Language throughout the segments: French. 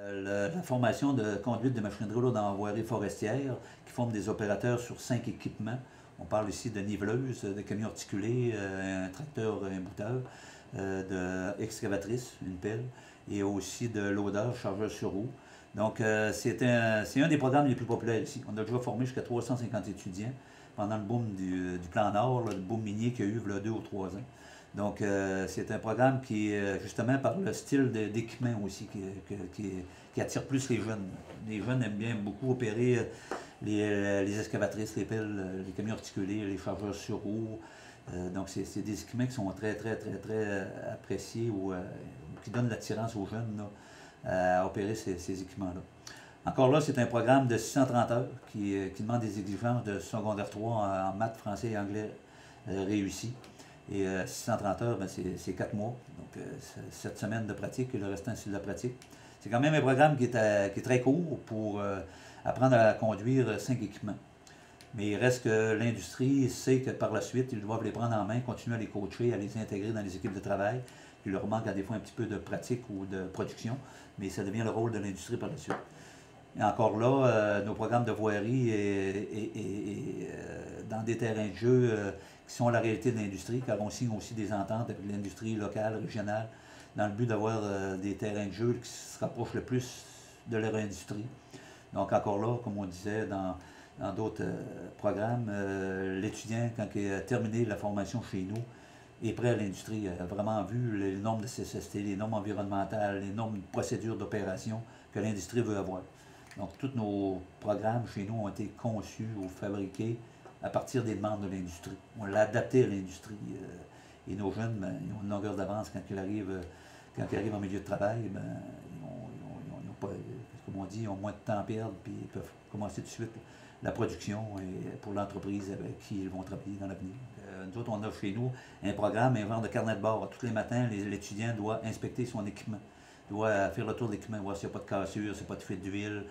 La formation de conduite de machinerie lourde en voirie forestière qui forme des opérateurs sur 5 équipements. On parle ici de niveleuses, de camions articulés, un tracteur, un bouteur, d'excavatrice, une pelle, et aussi de loader, chargeur sur roue. Donc, c'est un des programmes les plus populaires ici. On a déjà formé jusqu'à 350 étudiants pendant le boom du Plan Nord, le boom minier qu'il y a eu il y a 2 ou 3 ans. Donc, c'est un programme qui, justement, par le style d'équipement aussi, qui attire plus les jeunes. Les jeunes aiment bien beaucoup opérer les excavatrices, les pelles, les camions articulés, les chargeurs sur roue. Donc, c'est des équipements qui sont très appréciés ou qui donnent l'attirance aux jeunes là, à opérer ces équipements-là. Encore là, c'est un programme de 630 heures qui demande des exigences de secondaire 3 en maths, français et anglais réussis. Et 630 heures, ben, c'est 4 mois. Donc, 7 semaines de pratique et le restant, c'est de la pratique. C'est quand même un programme qui est très court pour apprendre à conduire 5 équipements. Mais il reste que l'industrie sait que par la suite, ils doivent les prendre en main, continuer à les coacher, à les intégrer dans les équipes de travail. Il leur manque à des fois un petit peu de pratique ou de production, mais ça devient le rôle de l'industrie par la suite. Et encore là, nos programmes de voirie dans des terrains de jeu qui sont la réalité de l'industrie, car on signe aussi des ententes avec l'industrie locale, régionale, dans le but d'avoir des terrains de jeu qui se rapprochent le plus de leur industrie. Donc encore là, comme on disait dans d'autres programmes, l'étudiant, quand il a terminé la formation chez nous, est prêt à l'industrie, a vraiment vu les normes de CSST, les normes environnementales, les normes de procédures d'opération que l'industrie veut avoir. Donc, tous nos programmes chez nous ont été conçus ou fabriqués à partir des demandes de l'industrie. On l'a adapté à l'industrie. Et nos jeunes, ben, ils ont une longueur d'avance quand ils arrivent en milieu de travail. Ben, ils ont pas, comme on dit, ils ont moins de temps à perdre, puis ils peuvent commencer tout de suite la production et pour l'entreprise avec qui ils vont travailler dans l'avenir. Nous autres, on a chez nous un programme, un genre de carnet de bord. Tous les matins, l'étudiant doit inspecter son équipement, doit faire le tour de l'équipement, voir s'il n'y a pas de cassure, s'il n'y a pas de fuite d'huile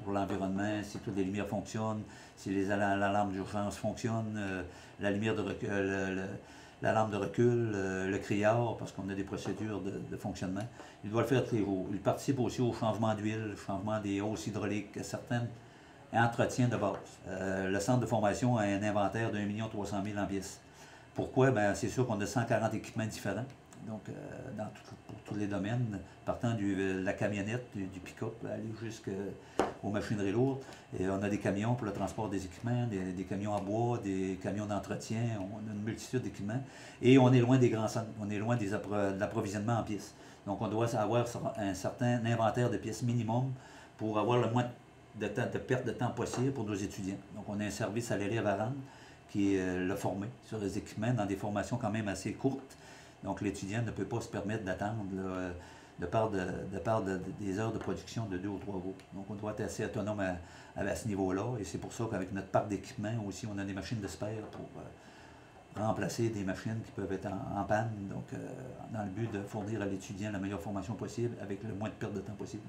pour l'environnement, si toutes les lumières fonctionnent, si l'alarme d'urgence fonctionne, la lumière de recul, l'alarme de recul, le criard, parce qu'on a des procédures de fonctionnement. Il doit le faire tous les jours. Il participe aussi au changement d'huile, au changement des hausses hydrauliques, à certains entretiens de base. Le centre de formation a un inventaire d'1 300 000 en pièces. Pourquoi? Bien, c'est sûr qu'on a 140 équipements différents, donc pour tous les domaines, partant de la camionnette, du pick-up, aller jusqu'aux machineries lourdes. Et on a des camions pour le transport des équipements, des camions à bois, des camions d'entretien, on a une multitude d'équipements. Et on est loin des grands centres, on est loin de l'approvisionnement en pièces. Donc on doit avoir un certain inventaire de pièces minimum pour avoir le moins de perte de temps possible pour nos étudiants. Donc on a un service à l'élève à rendre qui le former sur les équipements dans des formations quand même assez courtes. Donc l'étudiant ne peut pas se permettre d'attendre de part des heures de production de 2 ou 3 jours. Donc on doit être assez autonome à ce niveau-là. Et c'est pour ça qu'avec notre parc d'équipements aussi, on a des machines de spare pour remplacer des machines qui peuvent être en panne. Donc dans le but de fournir à l'étudiant la meilleure formation possible avec le moins de perte de temps possible.